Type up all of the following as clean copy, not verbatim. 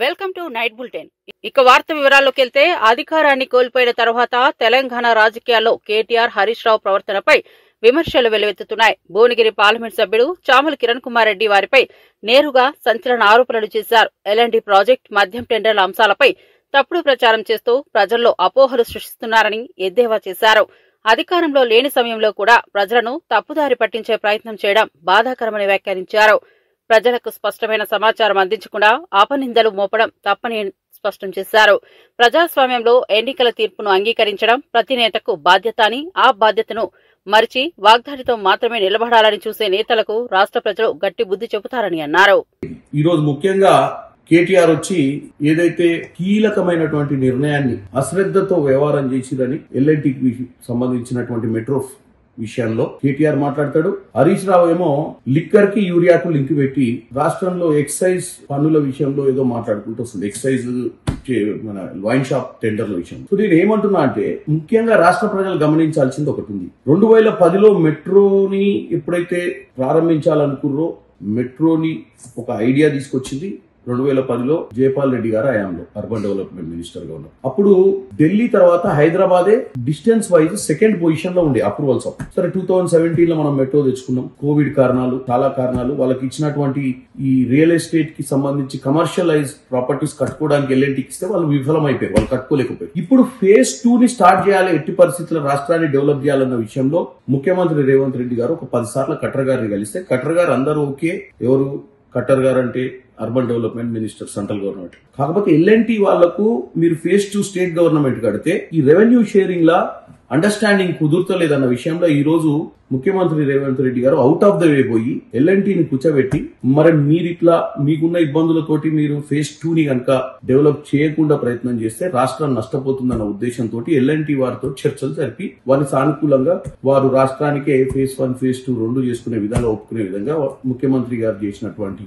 Welcome to night bulletin. ఇక వార్త వివరాల్లోకి వెళ్తే అధికారాన్ని కోల్పోయిన తర్వాత తెలంగాణ రాజకీయాల్లో కేటీఆర్ హరీష్ రావు ప్రవర్తనపై విమర్శలు వెల్లువెత్తుతున్నాయి. భువనగిరి పార్లమెంట్ సభ్యుడు చామల కిరణ్ కుమార్ రెడ్డి వారిపై నేరుగా సంచలన ఆరోపణలు చేశారు. ఎల్ఎండి ప్రాజెక్టు మద్యం టెండర్ల అంశాలపై తప్పుడు ప్రచారం చేస్తూ ప్రజల్లో అపోహలు సృష్టిస్తున్నారని ఎద్దేవా చేశారు. అధికారంలో లేని సమయంలో కూడా ప్రజలను తప్పుదారి పట్టించే ప్రయత్నం చేయడం బాధాకరమని వ్యాఖ్యానించారు. ప్రజలకు స్పష్టమైన సమాచారం అందించకుండా అపనిందలు మోపడం తప్పని స్పష్టం చేశారు. ప్రజాస్వామ్యంలో ఎన్నికల తీర్పును అంగీకరించడం ప్రతి నేతకు బాధ్యత అని, ఆ బాధ్యతను మరిచి వాగ్దాడితో మాత్రమే నిలబడాలని చూసే నేతలకు రాష్ట్ర ప్రజలు గట్టి బుద్ధి చెబుతారని అన్నారు. ఈ రోజు ముఖ్యంగా కేటీఆర్ వచ్చి ఏదైతే కీలకమైనటువంటి నిర్ణయాన్ని అశ్రద్ధతో వ్యవహారం చేసిరని ఎల్ఎన్టీకి సంబంధించినటువంటి మెట్రో విషయంలో కేటీఆర్ మాట్లాడతాడు. హరీష్ రావు ఏమో లిక్కర్ కి యూరియాకు లింక్ పెట్టి రాష్ట్రంలో ఎక్సైజ్ పన్నుల విషయంలో ఏదో మాట్లాడుకుంటూ వస్తుంది. ఎక్సైజ్ మన వైన్ షాప్ టెండర్ల విషయం. సో నేను ఏమంటున్నా అంటే ముఖ్యంగా రాష్ట్ర ప్రజలు గమనించాల్సింది ఒకటి ఉంది. 2010లో మెట్రోని ఎప్పుడైతే ప్రారంభించాలనుకుర్రో మెట్రోని ఒక ఐడియా తీసుకొచ్చింది 2010లో జయపాల్ రెడ్డి గారు హయాంలో అర్బన్ డెవలప్మెంట్ మినిస్టర్ గా ఉన్నారు. అప్పుడు ఢిల్లీ తర్వాత హైదరాబాదే డిస్టెన్స్ వైజ్ సెకండ్ పొజిషన్ లో ఉండే అప్రూవల్స్. సరే 2017లో మనం మెట్రో తెచ్చుకున్నాం. కోవిడ్ కారణాలు, చాలా కారణాలు, వాళ్ళకి ఇచ్చినటువంటి ఈ రియల్ ఎస్టేట్ కి సంబంధించి కమర్షియలైజ్ ప్రాపర్టీస్ కట్టుకోవడానికి ఎల్ఎన్టీకి ఇస్తే వాళ్ళు విఫలమైపోయారు, వాళ్ళు కట్టుకోలేకపోయారు. ఇప్పుడు ఫేజ్ 2 ని స్టార్ట్ చేయాలి, ఎట్టి పరిస్థితుల్లో రాష్ట్రాన్ని డెవలప్ చేయాలన్న విషయంలో ముఖ్యమంత్రి రేవంత్ రెడ్డి గారు ఒక 10 సార్లు ఖట్టర్ గారిని కలిస్తే ఖట్టర్ గారు అందరూ ఓకే. ఎవరు ఖట్టర్ గారు అంటే urban development minister, central government. కాకపోతే ఎల్ఎన్టీ వాళ్లకు మీరు ఫేజ్ 2 స్టేట్ గవర్నమెంట్ కడితే ఈ రెవెన్యూ షేరింగ్ లా అండర్స్టాండింగ్ కుదురుతలేదన్న విషయంలో ఈ రోజు ముఖ్యమంత్రి రేవంత్ రెడ్డి గారు అవుట్ ఆఫ్ ద వే పోయి ఎల్ఎన్టీని కూర్చోబెట్టి మరి మీరిట్లా మీకున్న ఇబ్బందులతోటి మీరు ఫేజ్ 2 ని కనుక డెవలప్ చేయకుండా ప్రయత్నం చేస్తే రాష్ట్రం నష్టపోతుందన్న ఉద్దేశంతో ఎల్ఎన్టీ వారితో చర్చలు జరిపి వారి సానుకూలంగా వారు రాష్ట్రానికే ఫేజ్ 1 ఫేజ్ 2 రెండు చేసుకునే విధంగా ఒప్పుకునే విధంగా ముఖ్యమంత్రి గారు చేసినటువంటి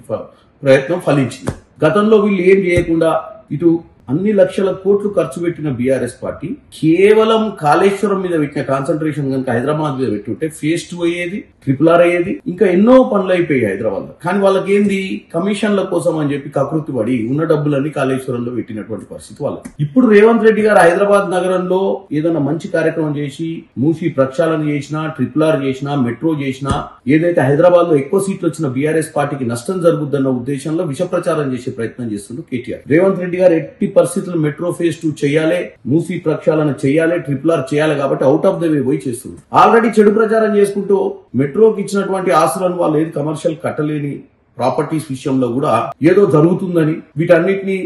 ప్రయత్నం ఫలించింది. గతంలో వీళ్ళు ఏం చేయకుండా ఇటు అన్ని లక్షల కోట్లు ఖర్చు పెట్టిన బీఆర్ఎస్ పార్టీ కేవలం కాళేశ్వరం మీద పెట్టిన కాన్సన్ట్రేషన్ కనుక హైదరాబాద్ మీద పెట్టుంటే ఫేజ్ 2 అయ్యేది, RRR అయ్యేది, ఇంకా ఎన్నో పనులు అయిపోయాయి హైదరాబాద్ లో. కానీ వాళ్ళకి ఏంది కమిషన్ల కోసం అని చెప్పి కకృతి పడి ఉన్న డబ్బులన్నీ కాళేశ్వరంలో పెట్టినటువంటి పరిస్థితి వాళ్ళకి. ఇప్పుడు రేవంత్ రెడ్డి గారు హైదరాబాద్ నగరంలో ఏదైనా మంచి కార్యక్రమం చేసి మూసి ప్రక్షాళన చేసినా, RRR చేసినా, మెట్రో చేసినా, ఏదైతే హైదరాబాద్ లో ఎక్కువ సీట్లు వచ్చిన బీఆర్ఎస్ పార్టీకి నష్టం జరుగుద్దన్న ఉద్దేశంలో విష ప్రచారం చేసే ప్రయత్నం చేస్తుండ్రు కేటీఆర్. రేవంత్ రెడ్డి గారు ఎట్టి పరిస్థితులు మెట్రో ఫేజ్ 2 చేయాలి, మూసీ ప్రక్షాళన చేయాలి, RRR చేయాలి కాబట్టి అవుట్ ఆఫ్ ద వే పోయి చేస్తుంది. ఆల్రెడీ చెడు ప్రచారం చేసుకుంటూ మెట్రోకి ఇచ్చినటువంటి ఆస్తులను వాళ్ళు ఏది కమర్షియల్ కట్టలేని ప్రాపర్టీస్ విషయంలో కూడా ఏదో జరుగుతుందని, వీటన్నిటిని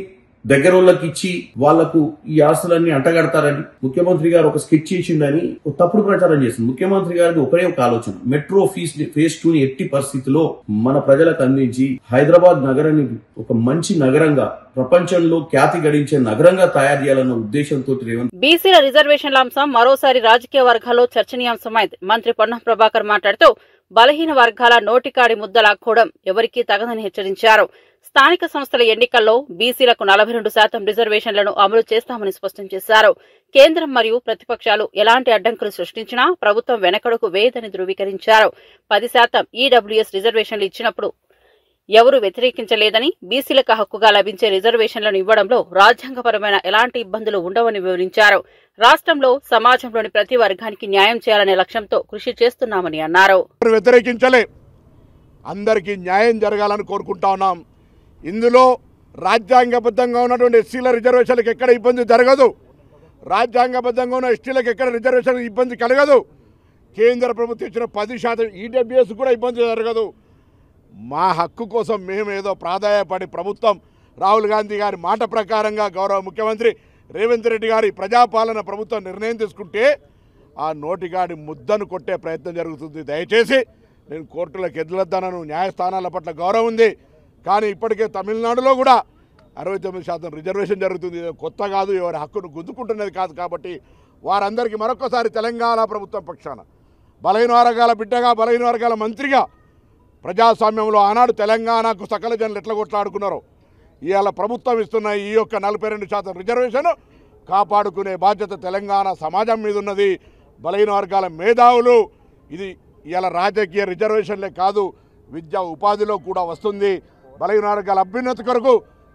దగ్గరోళ్ళకి ఇచ్చి వాళ్లకు ఈ ఆస్తులన్నీ అంటగడతారని ముఖ్యమంత్రి గారు ఒక స్కెచ్ చేసిందని తప్పుడు ప్రచారం చేసింది. ముఖ్యమంత్రి గారికి ఒకరే ఒక ఆలోచన, మెట్రో ఫేజ్ 2 ని ఎట్టి పరిస్థితిలో మన ప్రజలకు అందించి హైదరాబాద్ నగరాన్ని ఒక మంచి నగరంగా, ప్రపంచంలో ఖ్యాతి గడించే నగరంగా తయారు చేయాలన్న ఉద్దేశంతో బీసీల రిజర్వేషన్ల అంశం మరోసారి రాజకీయ వర్గాల్లో చర్చనీయాంశమైంది. మంత్రి పొన్నం ప్రభాకర్ మాట్లాడుతూ బలహీన వర్గాల నోటికాడి ముద్దలాక్కోవడం ఎవరికీ తగదని హెచ్చరించారు. స్థానిక సంస్థల ఎన్నికల్లో బీసీలకు 42% రిజర్వేషన్లను అమలు చేస్తామని స్పష్టం చేశారు. కేంద్రం మరియు ప్రతిపక్షాలు ఎలాంటి అడ్డంకులు సృష్టించినా ప్రభుత్వం వెనకడుగు వేయదని ధృవీకరించారు. 10% ఈడబ్ల్యూఎస్ రిజర్వేషన్లు ఇచ్చినప్పుడు ఎవరూ వ్యతిరేకించలేదని, బీసీలకు హక్కుగా లభించే రిజర్వేషన్లను ఇవ్వడంలో రాజ్యాంగపరమైన ఎలాంటి ఇబ్బందులు ఉండవని వివరించారు. రాష్ట్రంలో సమాజంలోని ప్రతి వర్గానికి న్యాయం చేయాలనే లక్ష్యంతో కృషి చేస్తున్నామని అన్నారు. వ్యతిరేకించలే, అందరికీ న్యాయం జరగాలని కోరుకుంటా ఉన్నాం. ఇందులో రాజ్యాంగబద్ధంగా ఉన్నటువంటి ఎస్సీల రిజర్వేషన్లకు ఎక్కడ ఇబ్బంది జరగదు, రాజ్యాంగబద్ధంగా ఉన్న ఎస్టీలకు ఎక్కడ రిజర్వేషన్ ఇబ్బంది కలగదు, కేంద్ర ప్రభుత్వం ఇచ్చిన 10% ఈడబ్ల్యూఎస్ కూడా ఇబ్బంది జరగదు. మా హక్కు కోసం మేమేదో ప్రాధాయపడి ప్రభుత్వం రాహుల్ గాంధీ గారి మాట ప్రకారంగా గౌరవ ముఖ్యమంత్రి రేవంత్ రెడ్డి గారి ప్రజాపాలన ప్రభుత్వం నిర్ణయం తీసుకుంటే ఆ నోటిగాడి ముద్దను కొట్టే ప్రయత్నం జరుగుతుంది. దయచేసి నేను కోర్టులకు ఎదులొద్దనను, న్యాయస్థానాల పట్ల గౌరవం ఉంది. కానీ ఇప్పటికే తమిళనాడులో కూడా 69% రిజర్వేషన్ జరుగుతుంది. కొత్త కాదు, ఎవరి హక్కును గుద్దుకుంటున్నది కాదు. కాబట్టి వారందరికీ మరొకసారి తెలంగాణ ప్రభుత్వం పక్షాన బలహీన వర్గాల బిడ్డగా, బలహీన వర్గాల మంత్రిగా, ప్రజాస్వామ్యంలో ఆనాడు తెలంగాణకు సకల జనులు ఎట్లా కొట్లాడుకున్నారో ఇవాళ ప్రభుత్వం ఇస్తున్న ఈ యొక్క 42% రిజర్వేషన్ కాపాడుకునే బాధ్యత తెలంగాణ సమాజం మీద ఉన్నది. బలహీన వర్గాల మేధావులు ఇది ఇవాళ రాజకీయ రిజర్వేషన్లే కాదు, విద్యా ఉపాధిలో కూడా వస్తుంది. బలహీన వర్గాల అభ్యున్నతి కొరకు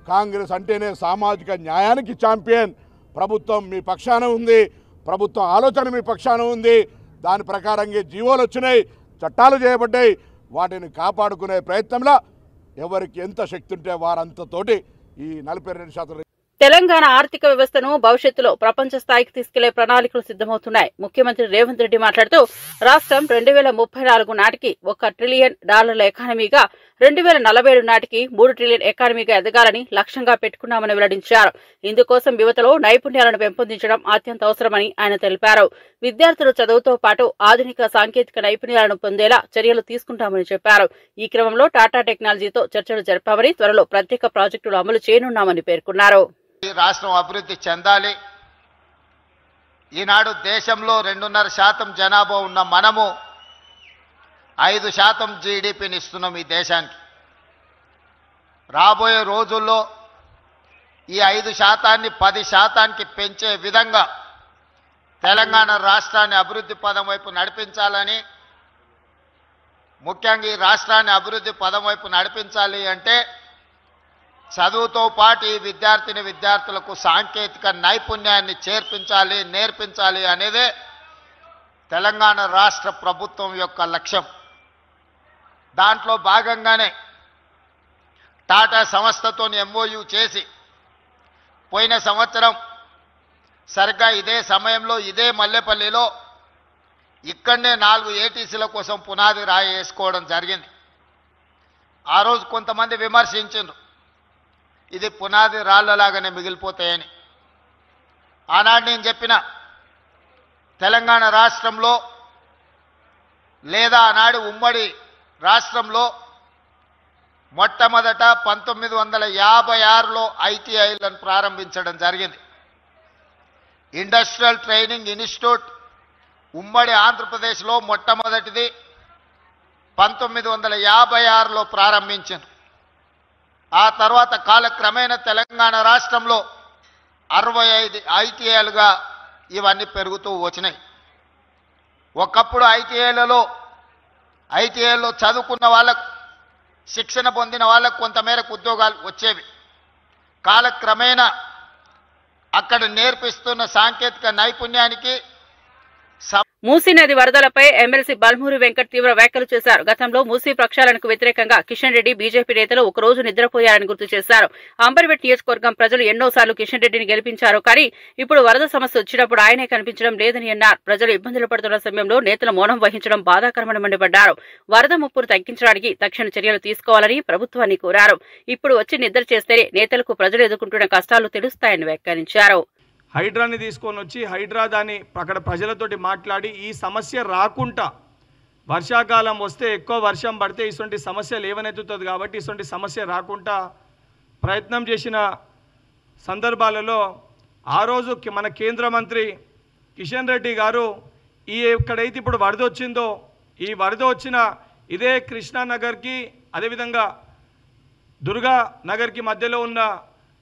కాంగ్రెస్ అంటేనే సామాజిక న్యాయానికి ఛాంపియన్. ప్రభుత్వం మీ పక్షాన ఉంది, ప్రభుత్వం ఆలోచన మీ పక్షాన ఉంది. దాని ప్రకారంగా జీవోలు వచ్చినాయి, చట్టాలు చేయబడ్డాయి. వాటిని కాపాడుకునే ప్రయత్నంలో ఎవరికి ఎంత శక్తి ఉంటే వారంతతోటి ఈ 42% తెలంగాణ ఆర్థిక వ్యవస్థను భవిష్యత్తులో ప్రపంచ స్థాయికి తీసుకెళ్లే ప్రణాళికలు సిద్దమవుతున్నాయి. ముఖ్యమంత్రి రేవంత్ రెడ్డి మాట్లాడుతూ రాష్ట్రం 2034 నాటికి $1 ట్రిలియన్ ఎకానమీగా, 2047 నాటికి $3 ట్రిలియన్ ఎకానమీగా ఎదగాలని లక్ష్యంగా పెట్టుకున్నామని వెల్లడించారు. ఇందుకోసం యువతలో నైపుణ్యాలను పెంపొందించడం అత్యంత అవసరమని ఆయన తెలిపారు. విద్యార్థులు చదువుతో పాటు ఆధునిక సాంకేతిక నైపుణ్యాలను పొందేలా చర్యలు తీసుకుంటామని చెప్పారు. ఈ క్రమంలో టాటా టెక్నాలజీతో చర్చలు జరిపామని, త్వరలో ప్రత్యేక ప్రాజెక్టులు అమలు చేయనున్నామని పేర్కొన్నారు. రాష్ట్రం అభివృద్ధి చెందాలి. ఈనాడు దేశంలో 2.5% జనాభా ఉన్న మనము 5% జీడీపీని ఇస్తున్నాం ఈ దేశానికి. రాబోయే రోజుల్లో ఈ 5%ని 10%కి పెంచే విధంగా తెలంగాణ రాష్ట్రాన్ని అభివృద్ధి పదం వైపు నడిపించాలని, ముఖ్యంగా ఈ రాష్ట్రాన్ని అభివృద్ధి పదం వైపు నడిపించాలి అంటే చదువుతో పాటు ఈ విద్యార్థులకు సాంకేతిక నైపుణ్యాన్ని నేర్పించాలి అనేదే తెలంగాణ రాష్ట్ర ప్రభుత్వం యొక్క లక్ష్యం. దాంట్లో భాగంగానే టాటా సంస్థతో ఎంఓయూ చేసి పోయిన సంవత్సరం సరిగ్గా ఇదే సమయంలో ఇదే మల్లెపల్లిలో ఇక్కడనే 4 ఏటీసీల కోసం పునాది రాయి వేసుకోవడం జరిగింది. ఆ రోజు కొంతమంది విమర్శించారు, ఇది పునాది రాళ్లలాగానే మిగిలిపోతాయని. ఆనాడు నేను చెప్పిన తెలంగాణ రాష్ట్రంలో లేదా ఆనాడు ఉమ్మడి రాష్ట్రంలో మొట్టమొదట 1956లో ఐటీఐలను ప్రారంభించడం జరిగింది. ఇండస్ట్రియల్ ట్రైనింగ్ ఇన్స్టిట్యూట్ ఉమ్మడి ఆంధ్రప్రదేశ్లో మొట్టమొదటిది 1956లో ప్రారంభించారు. ఆ తర్వాత కాలక్రమేణా తెలంగాణ రాష్ట్రంలో 65 ఐటీఐలుగా ఇవన్నీ పెరుగుతూ వచ్చినాయి. ఒకప్పుడు ఐటీఐలో చదువుకున్న వాళ్ళకు, శిక్షణ పొందిన వాళ్ళకు కొంతమేరకు ఉద్యోగాలు వచ్చేవి. కాలక్రమేణా అక్కడ నేర్పిస్తున్న సాంకేతిక నైపుణ్యానికి మూసీ నది వరదలపై ఎమ్మెల్సీ బల్మూరి వెంకట్ తీవ్ర వ్యాఖ్యలు చేశారు. గతంలో మూసీ ప్రక్షాళనకు వ్యతిరేకంగా కిషన్ రెడ్డి, బీజేపీ నేతలు ఒకరోజు నిద్రపోయారని గుర్తు చేశారు. అంబర్పేట నియోజకవర్గం ప్రజలు ఎన్నోసార్లు కిషన్ రెడ్డిని గెలిపించారు, కానీ ఇప్పుడు వరద సమస్య వచ్చినప్పుడు ఆయనే కనిపించడం లేదని అన్నారు. ప్రజలు ఇబ్బందులు పడుతున్న సమయంలో నేతలు మౌనం వహించడం బాధాకరమని మండిపడ్డారు. వరద ముప్పును తగ్గించడానికి తక్షణ చర్యలు తీసుకోవాలని ప్రభుత్వాన్ని కోరారు. ఇప్పుడు వచ్చి నిద్ర చేస్తేనే నేతలకు ప్రజలు ఎదుర్కొంటున్న కష్టాలు తెలుస్తాయని వ్యాఖ్యానించారు. హైడ్రాని తీసుకొని వచ్చి హైడ్రా దాన్ని అక్కడ ప్రజలతోటి మాట్లాడి ఈ సమస్య రాకుండా, వర్షాకాలం వస్తే ఎక్కువ వర్షం పడితే ఇటువంటి సమస్య లేవనెత్తుతుంది కాబట్టి ఇటువంటి సమస్య రాకుండా ప్రయత్నం చేసిన సందర్భాలలో ఆ రోజు మన కేంద్ర మంత్రి కిషన్ రెడ్డి గారు ఎక్కడైతే ఇప్పుడు వరద వచ్చిందో ఈ వరద వచ్చిన ఇదే కృష్ణానగర్కి, అదేవిధంగా దుర్గా నగర్కి మధ్యలో ఉన్న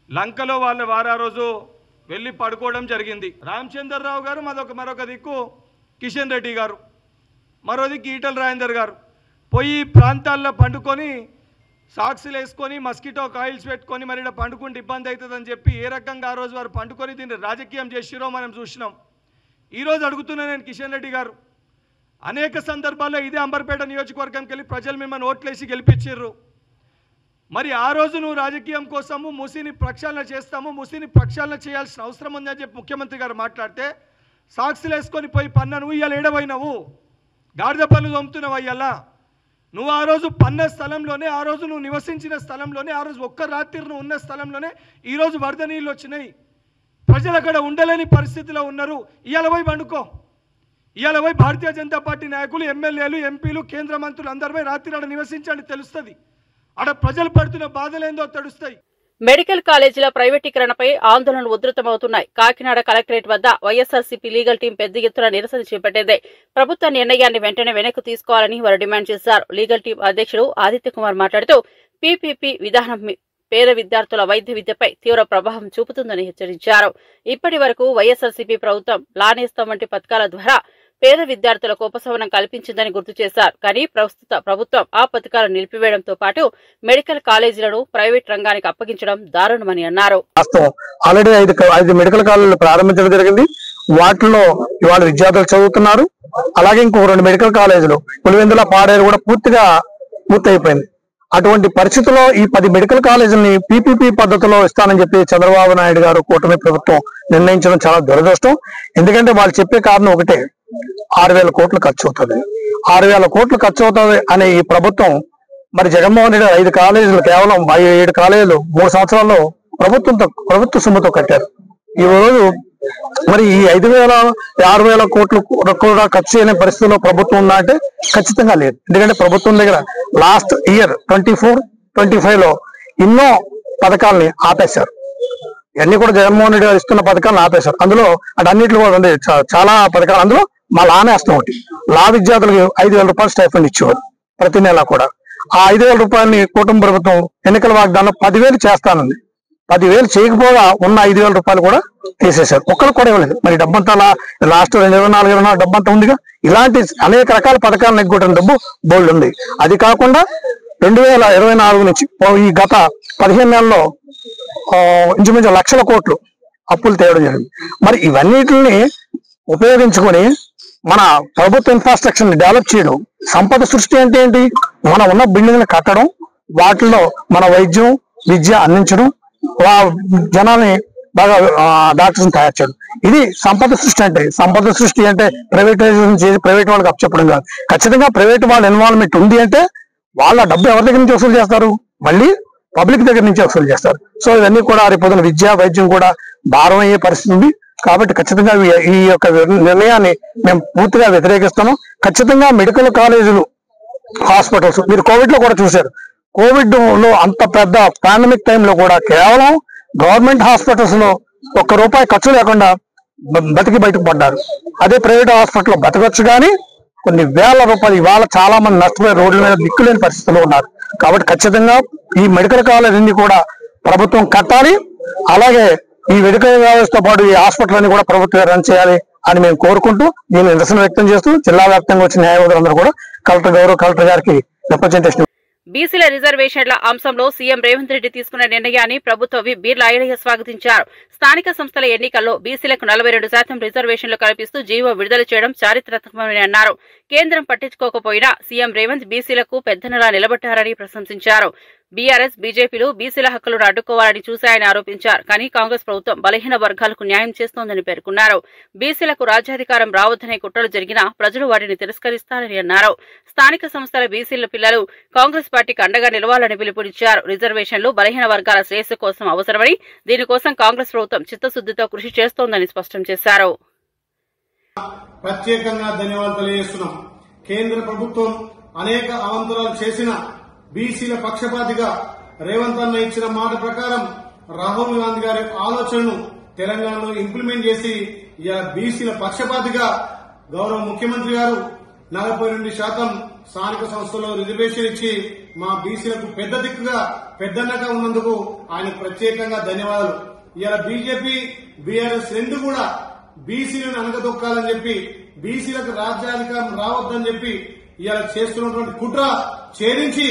లంకలో వారు ఆ రోజు వెళ్ళి పడుకోవడం జరిగింది. రామచంద్రరావు గారు మరొక దిక్కు కిషన్ రెడ్డి గారు, మరో దిక్కు ఈటల రాజేందర్ గారు పోయి ప్రాంతాల్లో పండుకొని సాక్స్లు వేసుకొని మస్కిటో కాయిల్స్ పెట్టుకొని మరి పండుకుంటే ఇబ్బంది అవుతుందని చెప్పి ఏ రకంగా ఆ రోజు వారు పండుకొని దీన్ని రాజకీయం చేసిరో మనం చూసినాం. ఈరోజు అడుగుతున్నా నేను కిషన్ రెడ్డి గారు, అనేక సందర్భాల్లో ఇదే అంబర్పేట నియోజకవర్గంకి వెళ్ళి ప్రజలు మిమ్మల్ని ఓట్లేసి గెలిపించారు. మరి ఆ రోజు నువ్వు రాజకీయం కోసము మూసీని ప్రక్షాళన చేస్తాము, మూసీని ప్రక్షాళన చేయాల్సిన అవసరం ఉందని చెప్పి ముఖ్యమంత్రి గారు మాట్లాడితే సాక్స్లు వేసుకొని పోయి పన్న నువ్వు ఇవాళ ఏడవైనావు, గాడిద పనులు తోముతున్నావు. అయ్యల్లా నువ్వు ఆ రోజు పన్న స్థలంలోనే, ఆ రోజు నువ్వు నివసించిన స్థలంలోనే, ఆ రోజు ఒక్క రాత్రి నువ్వు ఉన్న స్థలంలోనే ఈరోజు వరద నీళ్ళు వచ్చినాయి. ప్రజలు అక్కడ ఉండలేని పరిస్థితిలో ఉన్నారు. ఇవాళ పోయి పండుకో, ఇవాళ పోయి భారతీయ జనతా పార్టీ నాయకులు, ఎమ్మెల్యేలు, ఎంపీలు, కేంద్ర మంత్రులు అందరూ పోయి రాత్రి ఆడ నివసించండి, తెలుస్తుంది ఆడ ప్రజలు పడుతున్న బాధలేందో తెలుస్తాయి. మెడికల్ కాలేజీల ప్రైవేటీకరణపై ఆందోళనలు ఉధృతమవుతున్నాయి. కాకినాడ కలెక్టరేట్ వద్ద వైఎస్సార్సీపీ లీగల్ టీం పెద్ద ఎత్తున నిరసన చేపట్టింది. ప్రభుత్వ నిర్ణయాన్ని వెంటనే వెనక్కి తీసుకోవాలని వారు డిమాండ్ చేశారు. లీగల్ టీం అధ్యక్షుడు ఆదిత్య కుమార్ మాట్లాడుతూ పీపీపీ విధానం పేద విద్యార్థుల వైద్య విద్యపై తీవ్ర ప్రభావం చూపుతుందని హెచ్చరించారు. ఇప్పటి వరకు వైఎస్సార్సీపీ ప్రభుత్వం లానేస్తం వంటి పథకాల ద్వారా పేద విద్యార్థులకు ఉపశమనం కల్పించిందని గుర్తు చేశారు. కానీ ప్రస్తుత ప్రభుత్వం ఆ పథకాలను నిలిపివేయడంతో పాటు మెడికల్ కాలేజీలను ప్రైవేట్ రంగానికి అప్పగించడం దారుణమని అన్నారు. ఆల్రెడీ 5 మెడికల్ కాలేజీలు ప్రారంభించడం జరిగింది. వాటిలో ఇవాళ విద్యార్థులు చదువుతున్నారు. అలాగే ఇంకో 2 మెడికల్ కాలేజీలు పులివెందుల, పాడేరు కూడా పూర్తయిపోయింది. అటువంటి పరిస్థితుల్లో ఈ 10 మెడికల్ కాలేజీలని పీపీపీ పద్ధతిలో ఇస్తానని చెప్పి చంద్రబాబు నాయుడు గారు కూటమి ప్రభుత్వం నిర్ణయించడం చాలా దురదృష్టం. ఎందుకంటే వాళ్ళు చెప్పే కారణం ఒకటే, 6,000 కోట్లు ఖర్చు అవుతుంది. 6,000 కోట్లు ఖర్చు అవుతుంది అనే ఈ ప్రభుత్వం మరి జగన్మోహన్ రెడ్డి 5 కాలేజీలు కేవలం 7 కాలేజీలు 3 సంవత్సరాల్లో ప్రభుత్వ సొమ్ముతో కట్టారు. ఈ రోజు మరి ఈ 5,000-6,000 కోట్లు కూడా ఖర్చు చేయని పరిస్థితుల్లో ప్రభుత్వం ఉందా అంటే ఖచ్చితంగా లేదు. ఎందుకంటే ప్రభుత్వం దగ్గర లాస్ట్ ఇయర్ 24-25 లో ఎన్నో పథకాలని ఆపేశారు. ఇవన్నీ కూడా జగన్మోహన్ రెడ్డి గారు ఇస్తున్న పథకాలను ఆపేశారు. అందులో అన్నింటిలో కూడా ఉంది చాలా పథకాలు. అందులో మా లా నేస్తం ఒకటి. లా విద్యార్థులకు 5,000 రూపాయలు స్టైఫండ్ ఇచ్చేవారు ప్రతి నెల కూడా. ఆ 5,000 రూపాయలని కూటమి ప్రభుత్వం ఎన్నికల వాగ్దానం 10,000 చేస్తానంది. 10,000 చేయకపోగా ఉన్న 5,000 రూపాయలు కూడా తీసేశారు. ఒక్కరు కూడా ఇవ్వలేదు. మరి డబ్బంతా లాస్ట్ 2024 డబ్బంతా ఉందిగా. ఇలాంటి అనేక రకాల పథకాలను ఎగ్గొట్టిన డబ్బు బోల్డ్ ఉంది. అది కాకుండా 2024 నుంచి ఈ గత 15 నెలల్లో ఇంచుమించు 1,00,000 కోట్లు అప్పులు తేవడం జరిగింది. మరి ఇవన్నిటిని ఉపయోగించుకొని మన ప్రభుత్వ ఇన్ఫ్రాస్ట్రక్చర్ ని డెవలప్ చేయడం, సంపద సృష్టి అంటే ఏంటి, మన ఉన్న బిల్డింగ్ని కట్టడం, వాటిల్లో మన వైద్యం విద్య అందించడం, జనాల్ని బాగా డాక్టర్స్ తయారు చేయడం. ఇది సంపద సృష్టి అంటే. సంపద సృష్టి అంటే ప్రైవేటైజేషన్ చేసి ప్రైవేట్ వాళ్ళకి అప్పచెప్పడం కాదు. ఖచ్చితంగా ప్రైవేట్ వాళ్ళ ఇన్వాల్వ్మెంట్ ఉంది అంటే వాళ్ళ డబ్బు ఎవరి దగ్గర నుంచి వసూలు చేస్తారు, మళ్ళీ పబ్లిక్ దగ్గర నుంచి వసూలు చేస్తారు. సో ఇవన్నీ కూడా రేపొద్దున విద్య వైద్యం కూడా భారం అయ్యే పరిస్థితి ఉంది. కాబట్టి ఖచ్చితంగా ఈ యొక్క నిర్ణయాన్ని మేము పూర్తిగా వ్యతిరేకిస్తున్నాం. ఖచ్చితంగా మెడికల్ కాలేజీలు, హాస్పిటల్స్ మీరు కోవిడ్ లో కూడా చూశారు. కోవిడ్ లో అంత పెద్ద పాండమిక్ టైంలో కూడా కేవలం గవర్నమెంట్ హాస్పిటల్స్ లో ₹1 ఖర్చు లేకుండా బయటకు పడ్డారు. అదే ప్రైవేట్ హాస్పిటల్లో బతకొచ్చు కానీ కొన్ని వేల రూపాయలు ఇవాళ చాలా మంది నష్టపోయి రోడ్ల మీద దిక్కులేని పరిస్థితుల్లో ఉన్నారు. కాబట్టి ఖచ్చితంగా ఈ మెడికల్ కాలేజీని కూడా ప్రభుత్వం కట్టాలి. అలాగే ఈ మెడికల్ కాలేజ్తో పాటు ఈ హాస్పిటల్ అని కూడా ప్రభుత్వం రన్ చేయాలి అని మేము కోరుకుంటూ దీన్ని నిరసన వ్యక్తం చేస్తూ జిల్లా వ్యాప్తంగా వచ్చిన న్యాయవాదులందరూ కూడా గౌరవ కలెక్టర్ గారికి రిప్రజెంటేషన్. బీసీల రిజర్వేషన్ల అంశంలో సీఎం రేవంత్ రెడ్డి తీసుకున్న నిర్ణయాన్ని ప్రభుత్వ విప్ బీర్లా ఐలయ్య స్వాగతించారు. స్థానిక సంస్థల ఎన్నికల్లో బీసీలకు 42% రిజర్వేషన్లు కల్పిస్తూ జీవో విడుదల చేయడం చారిత్రాత్మకమని అన్నారు. కేంద్రం పట్టించుకోకపోయినా సీఎం రేవంత్ బీసీలకు పెద్దనలా నిలబడ్డారని ప్రశంసించారు. బీఆర్ఎస్, బీజేపీలు బీసీల హక్కులను అడ్డుకోవాలని చూశాయని ఆరోపించారు. కానీ కాంగ్రెస్ ప్రభుత్వం బలహీన వర్గాలకు న్యాయం చేస్తోందని పేర్కొన్నారు. బీసీలకు రాజ్యాధికారం రావద్దనే కుట్రలు జరిగినా ప్రజలు వాటిని తిరస్కరిస్తారని అన్నారు. స్థానిక సంస్థల బీసీల పిల్లలు కాంగ్రెస్ పార్టీకి అండగా నిలవాలని పిలుపునిచ్చారు. రిజర్వేషన్లు బలహీన వర్గాల శ్రేయస్సు కోసం అవసరమని, దీనికోసం కాంగ్రెస్ ప్రభుత్వం చిత్తశుద్దితో కృషి చేస్తోందని స్పష్టం చేశారు. ప్రత్యేకంగా ధన్యవాదాలు తెలియజేస్తున్నాం. కేంద్ర ప్రభుత్వం అనేక అవంతరాలు చేసిన బీసీల పక్షపాతిగా రేవంత్ అన్న ఇచ్చిన మాట ప్రకారం రాహుల్ గాంధీ గారి ఆలోచనను తెలంగాణలో ఇంప్లిమెంట్ చేసి ఇలా బీసీల పక్షపాతిగా గౌరవ ముఖ్యమంత్రి గారు 42% స్థానిక సంస్థల్లో రిజర్వేషన్ ఇచ్చి మా బీసీలకు పెద్ద దిక్కుగా పెద్దన్నగా ఉన్నందుకు ఆయన ప్రత్యేకంగా ధన్యవాదాలు. ఇలా బీజేపీ, బీఆర్ఎస్ రెండు కూడా బీసీలను అనగదొక్కాలని చెప్పి, బీసీలకు రాజ్యాధికారం రావద్దని చెప్పి ఇలా చేస్తున్నటువంటి కుట్ర ఛేదించి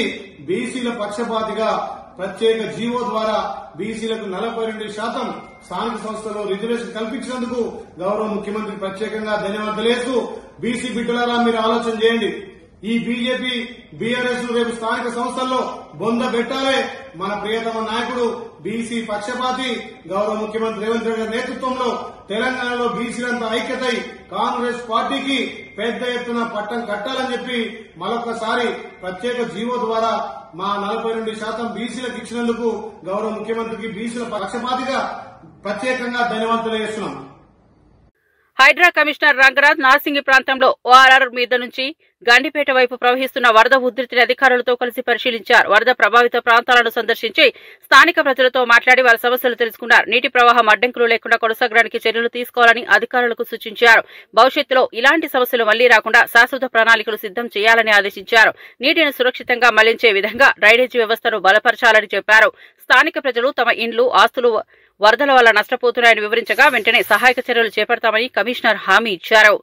బీసీల పక్షపాతిగా ప్రత్యేక జీవో ద్వారా బీసీలకు 42% స్థానిక సంస్థల్లో రిజర్వేషన్ కల్పించినందుకు గౌరవ ముఖ్యమంత్రి ప్రత్యేకంగా ధన్యవాదాలు తెలియజేస్తూ, బీసీ బిడ్డలారా మీరు ఆలోచన చేయండి. ఈ బీజేపీ, బీఆర్ఎస్ రేపు స్థానిక సంస్థల్లో బొంద పెట్టాలే. మన ప్రియతమ నాయకుడు బీసీ పక్షపాతి గౌరవ ముఖ్యమంత్రి రేవంత్ రెడ్డి గారి నేతృత్వంలో తెలంగాణలో బీసీలంతా ఐక్యతై కాంగ్రెస్ పార్టీకి పెద్ద ఎత్తున పట్టం కట్టాలని చెప్పి మరొకసారి ప్రత్యేక జీవో ద్వారా మా 42% బీసీలకు ఇచ్చినందుకు గౌరవ ముఖ్యమంత్రికి బీసీల పక్షపాతిగా ప్రత్యేకంగా ధన్యవాదాలు తెలియజేస్తున్నాం. హైడ్రా కమిషనర్ రంగనాథ్ నార్సింగి ప్రాంతంలో ఓఆర్ఆర్ మీద నుంచి గండిపేట వైపు ప్రవహిస్తున్న వరద ఉధృతిని అధికారులతో కలిసి పరిశీలించారు. వరద ప్రభావిత ప్రాంతాలను సందర్శించి స్థానిక ప్రజలతో మాట్లాడి వారి సమస్యలు తెలుసుకున్నారు. నీటి ప్రవాహం అడ్డంకులు లేకుండా కొనసాగడానికి చర్యలు తీసుకోవాలని అధికారులకు సూచించారు. భవిష్యత్తులో ఇలాంటి సమస్యలు మళ్లీ రాకుండా శాశ్వత ప్రణాళికలు సిద్దం చేయాలని ఆదేశించారు. నీటిని సురక్షితంగా మళ్లించే విధంగా డ్రైనేజీ వ్యవస్థను బలపరచాలని చెప్పారు. స్థానిక ప్రజలు తమ ఇండ్లు, ఆస్తులు వరదల వల్ల నష్టపోతున్నాయని వివరించగా వెంటనే సహాయక చర్యలు చేపడతామని కమిషనర్ హామీ ఇచ్చారు.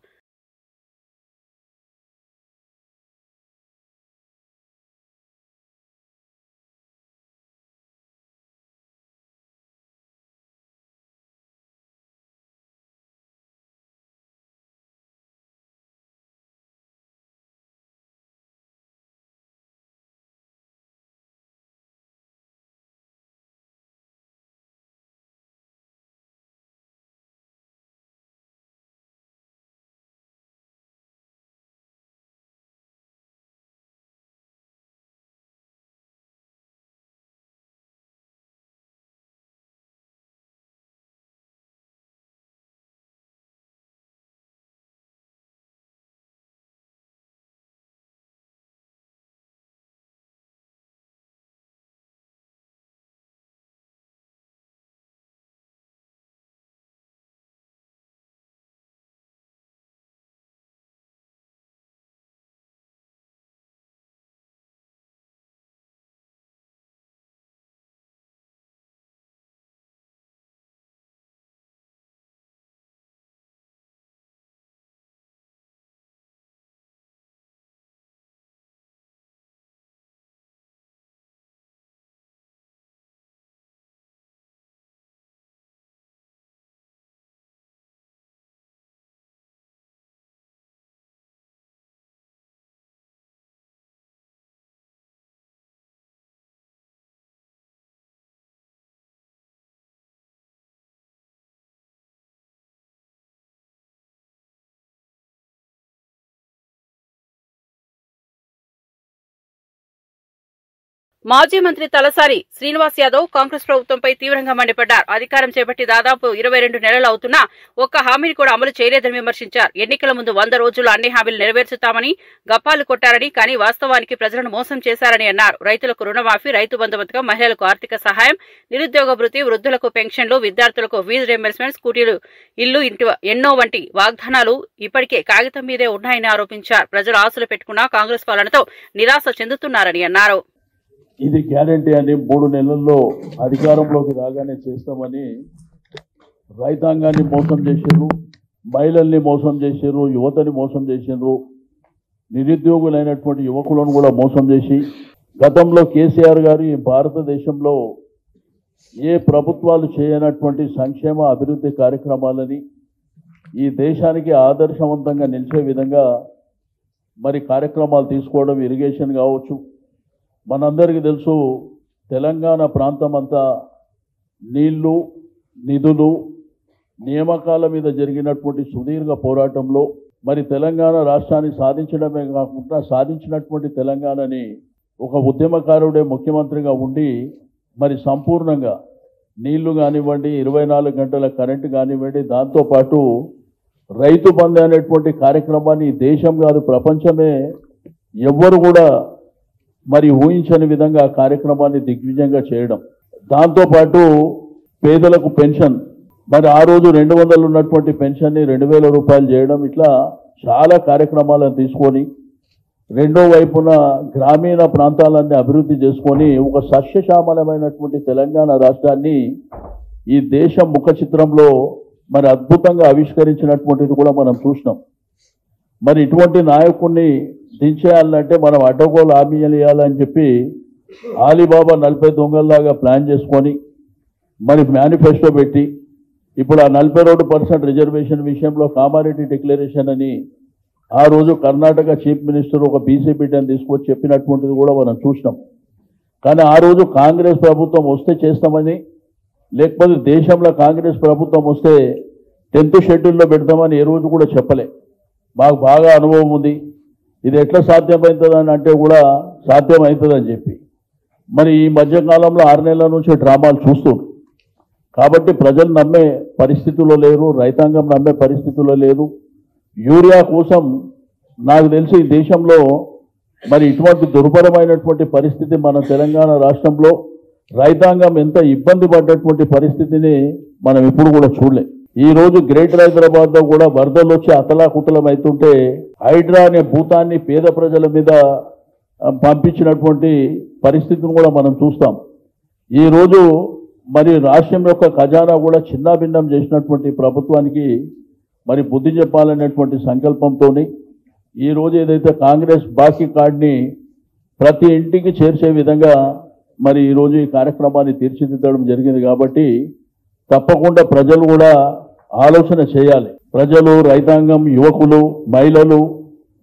మాజీ మంత్రి తలసాని శ్రీనివాస్ యాదవ్ కాంగ్రెస్ ప్రభుత్వంపై తీవ్రంగా మండిపడ్డారు. అధికారం చేపట్టి దాదాపు 22 నెలలు అవుతున్నా ఒక్క హామీని కూడా అమలు చేయలేదని విమర్శించారు. ఎన్నికల ముందు 100 రోజుల్లో అన్ని హామీలు నెరవేర్చుతామని గప్పాలు కొట్టారని, కానీ వాస్తవానికి ప్రజలను మోసం చేశారని అన్నారు. రైతులకు రుణమాఫీ, రైతు బంధు పథకం, మహిళలకు ఆర్థిక సహాయం, నిరుద్యోగ భృతి, వృద్ధులకు పెన్షన్లు, విద్యార్థులకు ఫీజు రియంబర్స్మెంట్, స్కూటీలు, ఇల్లు ఎన్నో వంటి వాగ్దానాలు ఇప్పటికే కాగితం మీదే ఉన్నాయని ఆరోపించారు. ప్రజలు ఆశలు పెట్టుకున్నా కాంగ్రెస్ పాలనతో నిరాశ చెందుతున్నారని అన్నారు. ఇది గ్యారంటీ అని 3 నెలల్లో అధికారంలోకి రాగానే చేస్తామని రైతాంగాన్ని మోసం చేశారు, మహిళల్ని మోసం చేశారు, యువతని మోసం చేశారు, నిరుద్యోగులైనటువంటి యువకులను కూడా మోసం చేసి గతంలో కేసీఆర్ గారు ఈ భారతదేశంలో ఏ ప్రభుత్వాలు చేయనటువంటి సంక్షేమ అభివృద్ధి కార్యక్రమాలని ఈ దేశానికి ఆదర్శవంతంగా నిలిచే విధంగా మరి కార్యక్రమాలు తీసుకోవడం, ఇరిగేషన్ కావచ్చు. మనందరికీ తెలుసు తెలంగాణ ప్రాంతం అంతా నీళ్లు, నిధులు, నియామకాల మీద జరిగినటువంటి సుదీర్ఘ పోరాటంలో మరి తెలంగాణ రాష్ట్రాన్ని సాధించడమే కాకుండా సాధించినటువంటి తెలంగాణని ఒక ఉద్యమకారుడే ముఖ్యమంత్రిగా ఉండి మరి సంపూర్ణంగా నీళ్లు కానివ్వండి, 24 గంటల కరెంటు కానివ్వండి, దాంతోపాటు రైతు బంధు అనేటువంటి కార్యక్రమాన్ని దేశం కాదు ప్రపంచమే ఎవ్వరు కూడా మరి ఊహించని విధంగా ఆ కార్యక్రమాన్ని దిగ్విజయంగా చేయడం, దాంతోపాటు పేదలకు పెన్షన్ మరి ఆ రోజు 200 ఉన్నటువంటి పెన్షన్ని 2000 రూపాయలు చేయడం, ఇట్లా చాలా కార్యక్రమాలను తీసుకొని రెండో వైపున గ్రామీణ ప్రాంతాలన్నీ అభివృద్ధి చేసుకొని ఒక సస్యశ్యామలమైనటువంటి తెలంగాణ రాష్ట్రాన్ని ఈ దేశం ముఖ చిత్రంలో మరి అద్భుతంగా ఆవిష్కరించినటువంటిది కూడా మనం చూసినాం. మరి ఇటువంటి నాయకుడిని దించేయాలంటే మనం అడ్డగోలు హామీలు ఇవ్వాలని చెప్పి ఆలీబాబా 40 దొంగల్లాగా ప్లాన్ చేసుకొని మరి మేనిఫెస్టో పెట్టి ఇప్పుడు ఆ 42% రిజర్వేషన్ విషయంలో కామారెడ్డి డిక్లరేషన్ అని ఆ రోజు కర్ణాటక చీఫ్ మినిస్టర్ ఒక బీసీ బిడ్డని తీసుకొచ్చి చెప్పినటువంటిది కూడా మనం చూసినాం. కానీ ఆ రోజు కాంగ్రెస్ ప్రభుత్వం వస్తే చేస్తామని, లేకపోతే దేశంలో కాంగ్రెస్ ప్రభుత్వం వస్తే 10th షెడ్యూల్లో పెడతామని ఏ రోజు కూడా చెప్పలే. మాకు బాగా అనుభవం ఉంది, ఇది ఎట్లా సాధ్యమవుతుందని అంటే కూడా సాధ్యమవుతుందని చెప్పి మరి ఈ మధ్యకాలంలో 6 నెలల నుంచి డ్రామాలు చూస్తున్నారు. కాబట్టి ప్రజలు నమ్మే పరిస్థితుల్లో లేరు, రైతాంగం నమ్మే పరిస్థితుల్లో లేదు. యూరియా కోసం నాకు తెలిసి ఈ దేశంలో మరి ఇటువంటి దుర్భరమైనటువంటి పరిస్థితి మన తెలంగాణ రాష్ట్రంలో రైతాంగం ఎంత ఇబ్బంది పడ్డటువంటి పరిస్థితిని మనం ఎప్పుడు కూడా చూడలే. ఈ రోజు గ్రేటర్ హైదరాబాద్లో కూడా వరదలు వచ్చి అతలాకుతలం అవుతుంటే హైడ్రా అనే భూతాన్ని పేద ప్రజల మీద పంపించినటువంటి పరిస్థితిని కూడా మనం చూస్తాం. ఈరోజు మరి రాష్ట్రం యొక్క ఖజానా కూడా చిన్నాభిన్నం చేసినటువంటి ప్రభుత్వానికి మరి బుద్ధి చెప్పాలనేటువంటి సంకల్పంతో ఈరోజు ఏదైతే కాంగ్రెస్ బాకీ కార్డుని ప్రతి ఇంటికి చేర్చే విధంగా మరి ఈరోజు ఈ కార్యక్రమాన్ని తీర్చిదిద్దడం జరిగింది. కాబట్టి తప్పకుండా ప్రజలు కూడా ఆలోచన చేయాలి. ప్రజలు, రైతాంగం, యువకులు, మహిళలు,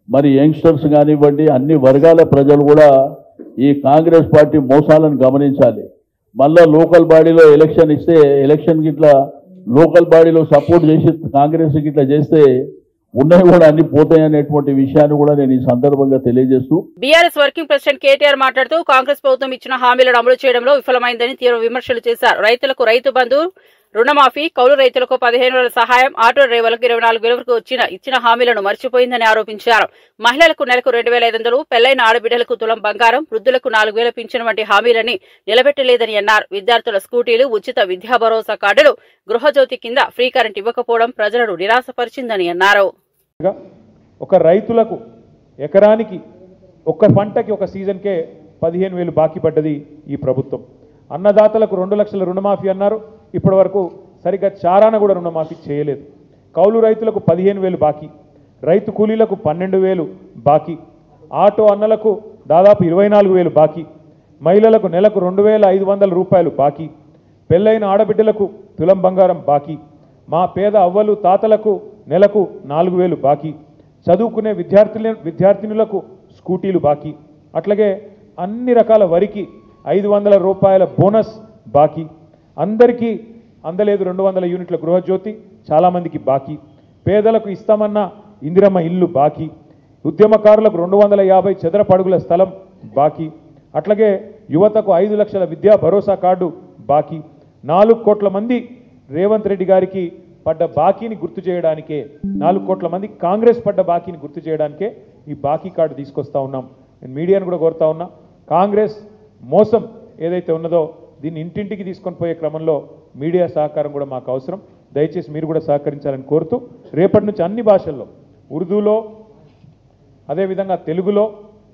మరి యంగ్స్టర్స్ కానివ్వండి, అన్ని వర్గాల ప్రజలు కూడా ఈ కాంగ్రెస్ పార్టీ మోసాలను గమనించాలి. మళ్ళా లోకల్ బాడీలో ఎలక్షన్ ఇస్తే ఎలక్షన్కి ఇట్లా లోకల్ బాడీలో సపోర్ట్ చేసి కాంగ్రెస్కి ఇట్లా చేస్తే ఉన్నాయి కూడా అన్ని పోతాయనేటువంటి విషయాన్ని కూడా నేను ఈ సందర్భంగా తెలియజేస్తూ బీఆర్ఎస్ వర్కింగ్ ప్రెసిడెంట్ కేటీఆర్ మాట్లాడుతూ కాంగ్రెస్ ప్రభుత్వం ఇచ్చిన హామీలను అమలు చేయడంలో విఫలమైందని తీవ్ర విమర్శలు చేశారు. రైతులకు రైతు బంధు, రుణమాఫీ, కౌలు రైతులకు 15,000 సహాయం, ఆటో డ్రైవర్లకు 24,000 వరకు ఇచ్చిన హామీలను మర్చిపోయిందని ఆరోపించారు. మహిళలకు నెలకు 2,500, పెళ్లైన ఆడబిడ్డలకు తులం బంగారం, వృద్ధులకు 4,000 పింఛన్ వంటి హామీలని నిలబెట్టలేదని అన్నారు. విద్యార్థుల స్కూటీలు, ఉచిత విద్యా భరోసా కార్డులు, గృహజ్యోతి కింద ఫ్రీ కరెంట్ ఇవ్వకపోవడం ప్రజలను నిరాశపరిచిందని అన్నారు. ఒక రైతులకు ఎకరానికి ఒక్క పంటకి ఒక సీజన్కే 15,000 బాకీ పడ్డది ఈ ప్రభుత్వం. అన్నదాతలకు 2 లక్షల రుణమాఫీ అన్నారు, ఇప్పటి వరకు సరిగ్గా చారాన కూడా రుణమాఫీ చేయలేదు. కౌలు రైతులకు 15,000 బాకీ, రైతు కూలీలకు 12,000 బాకీ, ఆటో అన్నలకు దాదాపు 24,000 బాకీ, మహిళలకు నెలకు 2,500 రూపాయలు బాకీ, పెళ్లైన ఆడబిడ్డలకు తులం బంగారం బాకీ, మా పేద అవ్వలు తాతలకు నెలకు 4,000 బాకీ, చదువుకునే విద్యార్థినులకు స్కూటీలు బాకీ, అట్లాగే అన్ని రకాల వరికి 500 రూపాయల బోనస్ బాకీ, అందరికీ అందలేదు 200 యూనిట్ల గృహజ్యోతి చాలామందికి బాకీ, పేదలకు ఇస్తామన్న ఇందిరమ్మ ఇల్లు బాకీ, ఉద్యమకారులకు 250 చదరపు అడుగుల స్థలం బాకీ, అట్లాగే యువతకు 5 లక్షల విద్యా భరోసా కార్డు బాకీ, 4 కోట్ల మంది రేవంత్ రెడ్డి గారికి పడ్డ బాకీని గుర్తు చేయడానికే, 4 కోట్ల మంది కాంగ్రెస్ పడ్డ బాకీని గుర్తు చేయడానికే ఈ బాకీ కార్డు తీసుకొస్తా ఉన్నాం. నేను మీడియాను కూడా కోరుతా ఉన్నా, కాంగ్రెస్ మోసం ఏదైతే ఉన్నదో దీన్ని ఇంటింటికి తీసుకొని పోయే క్రమంలో మీడియా సహకారం కూడా మాకు అవసరం. దయచేసి మీరు కూడా సహకరించాలని కోరుతూ రేపటి నుంచి అన్ని భాషల్లో, ఉర్దూలో, అదేవిధంగా తెలుగులో,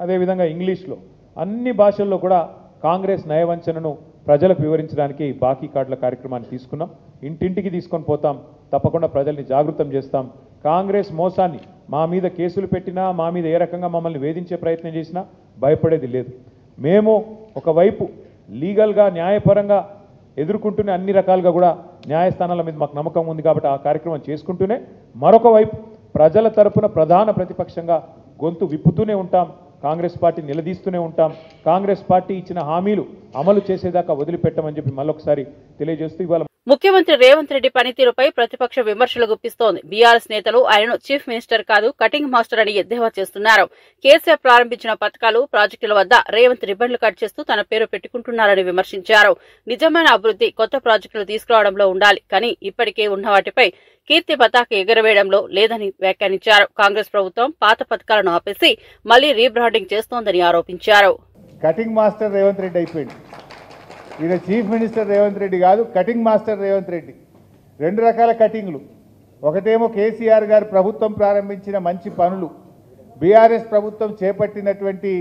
అదేవిధంగా ఇంగ్లీష్లో, అన్ని భాషల్లో కూడా కాంగ్రెస్ నయవంచనను ప్రజలకు వివరించడానికి బాకీ కార్డుల కార్యక్రమాన్ని తీసుకున్నాం. ఇంటింటికి తీసుకొని పోతాం, తప్పకుండా ప్రజల్ని జాగృతం చేస్తాం. కాంగ్రెస్ మోసాన్ని మా మీద కేసులు పెట్టినా, మా మీద ఏ రకంగా మమ్మల్ని వేధించే ప్రయత్నం చేసినా భయపడేది లేదు. మేము ఒకవైపు లీగల్గా న్యాయపరంగా ఎదుర్కొంటూనే అన్ని రకాలుగా కూడా న్యాయస్థానాల మీద మాకు నమ్మకం ఉంది కాబట్టి ఆ కార్యక్రమం చేసుకుంటూనే, మరొక వైపు ప్రజల తరపున ప్రధాన ప్రతిపక్షంగా గొంతు విప్పుతూనే ఉంటాం. కాంగ్రెస్ పార్టీ నిలదీస్తూనే ఉంటాం. కాంగ్రెస్ పార్టీ ఇచ్చిన హామీలు అమలు చేసేదాకా వదిలిపెట్టమని చెప్పి మళ్ళొకసారి తెలియజేస్తూ ఇవాళ ముఖ్యమంత్రి రేవంత్ రెడ్డి పనితీరుపై ప్రతిపక్ష విమర్శలు గుప్పిస్తోంది. బీఆర్ఎస్ నేతలు ఆయనను చీఫ్ మినిస్టర్ కాదు, కటింగ్ మాస్టర్ అని ఎద్దేవా చేస్తున్నారు. కేసీఆర్ ప్రారంభించిన పథకాలు, ప్రాజెక్టుల వద్ద రేవంత్ రిబ్బన్లు కట్ చేస్తూ తన పేరు పెట్టుకుంటున్నారని విమర్శించారు. నిజమైన అభివృద్ధి కొత్త ప్రాజెక్టులు తీసుకురావడంలో ఉండాలి, కానీ ఇప్పటికే ఉన్న వాటిపై కీర్తి పతాక ఎగరవేయడంలో లేదని వ్యాఖ్యానించారు. కాంగ్రెస్ ప్రభుత్వం పాత పథకాలను ఆపేసి మళ్లీ రీబ్రాండింగ్ చేస్తోందని ఆరోపించారు. కటింగ్ మాస్టర్ రేవంత్ రెడ్డి అయిపోయింది. ఈయన చీఫ్ మినిస్టర్ రేవంత్ రెడ్డి కాదు, కటింగ్ మాస్టర్ రేవంత్ రెడ్డి. 2 రకాల కటింగ్లు. ఒకటేమో కేసీఆర్ గారు ప్రభుత్వం ప్రారంభించిన మంచి పనులు, బీఆర్ఎస్ ప్రభుత్వం చేపట్టినటువంటి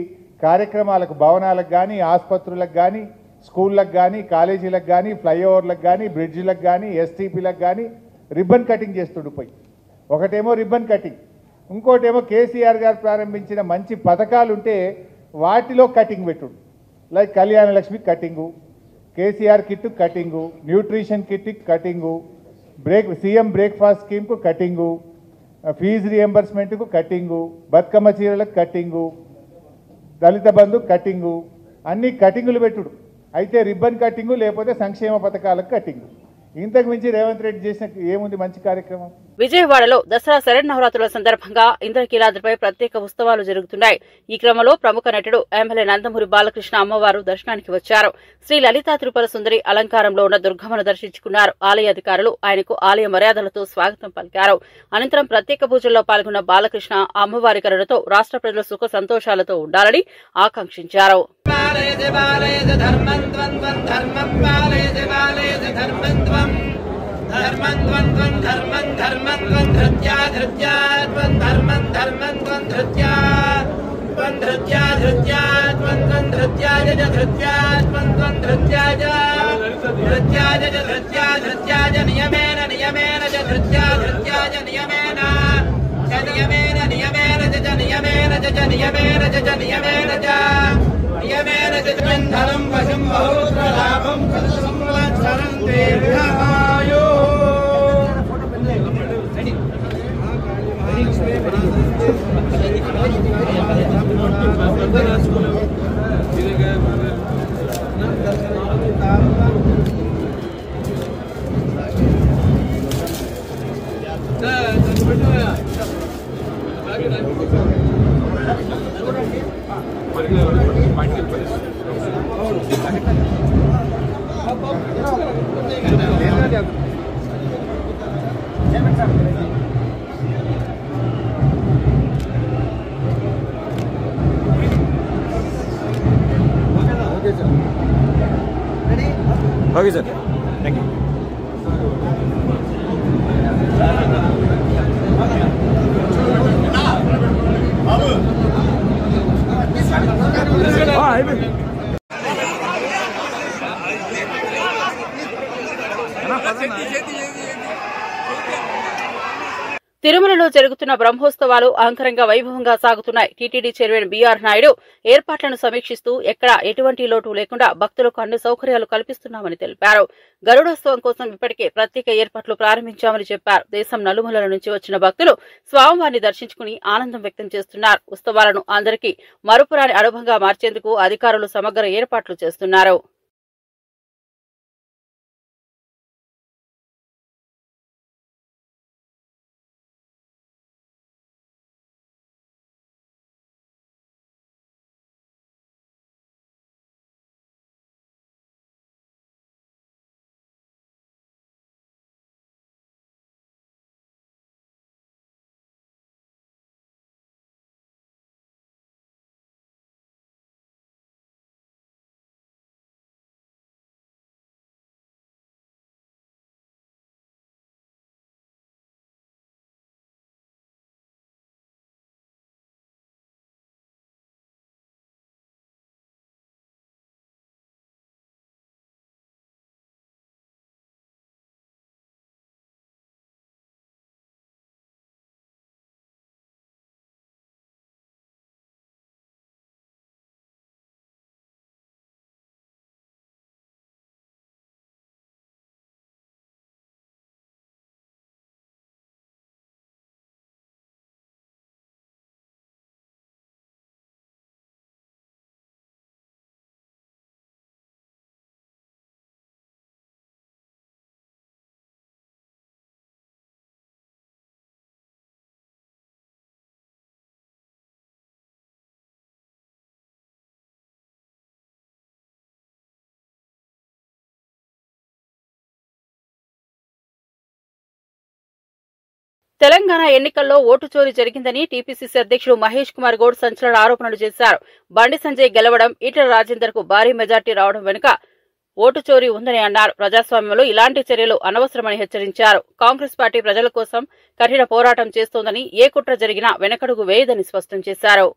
కార్యక్రమాలకు, భవనాలకు కానీ, ఆసుపత్రులకు కానీ, స్కూళ్ళకు కానీ, కాలేజీలకు కానీ, ఫ్లైఓవర్లకు కానీ, బ్రిడ్జిలకు కానీ, ఎస్టీపీలకు కానీ రిబ్బన్ కటింగ్ చేస్తుండిపోయి. ఒకటేమో రిబ్బన్ కటింగ్, ఇంకోటేమో కేసీఆర్ గారు ప్రారంభించిన మంచి పథకాలు ఉంటే వాటిలో కటింగ్ పెట్టుడు. Like Kalyana Lakshmi cutting, KCR kit cutting, nutrition kit cutting, CM breakfast స్కీమ్కు కటింగు, ఫీజు రియంబర్స్మెంట్కు కటింగు, బతుకమ్మ చీరలకు కటింగు, దళిత బంధు కటింగు, అన్ని కటింగులు పెట్టుడు. అయితే రిబ్బన్ కటింగు లేకపోతే సంక్షేమ పథకాలకు కటింగు. ఇంతకు మించి రేవంత్ రెడ్డి చేసిన ఏముంది మంచి కార్యక్రమం? విజయవాడలో దసరా శరన్నవరాత్రుల సందర్భంగా ఇంద్రకీలాద్రిపై ప్రత్యేక ఉత్సవాలు జరుగుతున్నాయి. ఈ క్రమంలో ప్రముఖ నటుడు ఎమ్మెల్యే నందమూరి బాలకృష్ణ అమ్మవారు దర్శనానికి వచ్చారు. శ్రీ లలితా త్రిపుర సుందరి అలంకారంలో ఉన్న దుర్గమ్మను దర్శించుకున్నారు. ఆలయ అధికారులు ఆయనకు ఆలయ మర్యాదలతో స్వాగతం పలికారు. అనంతరం ప్రత్యేక పూజల్లో పాల్గొన్న బాలకృష్ణ అమ్మవారి కరుణతో రాష్ట్ర ప్రజలు సుఖ సంతోషాలతో ఉండాలని ఆకాంక్షించారు. Okay sir, thank you. తిరుమలలో జరుగుతున్న బ్రహ్మోత్సవాలు అంగరంగ వైభవంగా సాగుతున్నాయి. టీటీడీ చైర్మన్ బీఆర్ నాయుడు ఏర్పాట్లను సమీక్షిస్తూ ఎక్కడా ఎటువంటి లోటు లేకుండా భక్తులకు అన్ని సౌకర్యాలు కల్పిస్తున్నామని తెలిపారు. గరుడోత్సవం కోసం ఇప్పటికే ప్రత్యేక ఏర్పాట్లు ప్రారంభించామని చెప్పారు. దేశం నలుమూలల నుంచి వచ్చిన భక్తులు స్వామివారిని దర్శించుకుని ఆనందం వ్యక్తం చేస్తున్నారు. ఉత్సవాలను అందరికీ మరుపురాని అనుభవంగా మార్చేందుకు అధికారులు సమగ్ర ఏర్పాట్లు చేస్తున్నారు. తెలంగాణ ఎన్నికల్లో ఓటు చోరీ జరిగిందని టీపీసీసీ అధ్యక్షుడు మహేష్ కుమార్ గౌడ్ సంచలన ఆరోపణలు చేశారు. బండి సంజయ్ గెలవడం, ఈటెల రాజేందర్ కు భారీ మెజార్టీ రావడం వెనుక ఓటు చోరీ ఉందని అన్నారు. ప్రజాస్వామ్యంలో ఇలాంటి చర్యలు అనవసరమని హెచ్చరించారు. కాంగ్రెస్ పార్టీ ప్రజల కోసం కఠిన పోరాటం చేస్తోందని, ఏ కుట్ర జరిగినా వెనకడుగు వేయదని స్పష్టం చేశారు.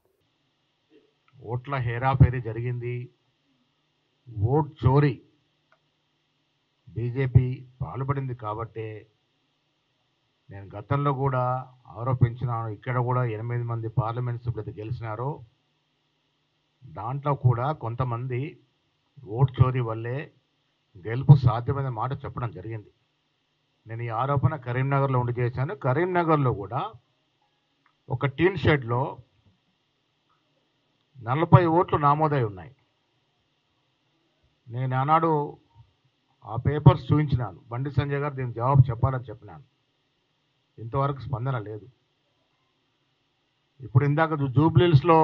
ఓట్ల హేరాఫేరీ జరిగింది, ఓట్ చోరీ బీజేపీ పాల్పడింది కాబట్టే నేను గతంలో కూడా ఆరోపించినాను. ఇక్కడ కూడా 8 మంది పార్లమెంట్ సభ్యులు గెలిచినారు. దాంట్లో కూడా కొంతమంది ఓట్ చోరీ వల్లే గెలుపు సాధ్యమైన మాట చెప్పడం జరిగింది. నేను ఈ ఆరోపణ కరీంనగర్లో ఉండి చేశాను. కరీంనగర్లో కూడా ఒక టీన్ షెడ్లో 40 ఓట్లు నమోదై ఉన్నాయి. నేను ఆనాడు ఆ పేపర్స్ చూపించినాను. బండి సంజయ్ గారు దీనికి జవాబు చెప్పాలని చెప్పినాను. ఇంతవరకు స్పందన లేదు. ఇప్పుడు ఇందాక జూబ్లీహిల్స్లో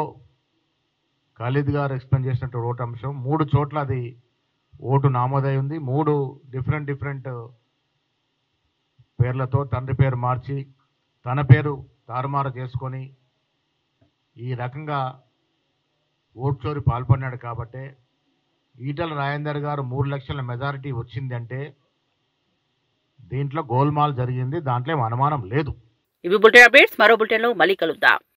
ఖాళీద్ గారు ఎక్స్ప్లెయిన్ చేసినట్టు ఓటు అంశం 3 చోట్ల అది ఓటు నమోదై ఉంది. 3 డిఫరెంట్ పేర్లతో తండ్రి పేరు మార్చి తన పేరు తారుమారు చేసుకొని ఈ రకంగా ఓటు చోరీ పాల్పడినాడు. కాబట్టే ఈటెల రాజేందర్ గారు 3 లక్షల మెజారిటీ వచ్చిందంటే దీంట్లో గోల్మాల్ జరిగింది, దాంట్లో అనుమానం లేదు. ఇవి బులెటిన్ అప్డేట్స్. మరో బులెటిన్లో మళ్ళీ కలుద్దాం.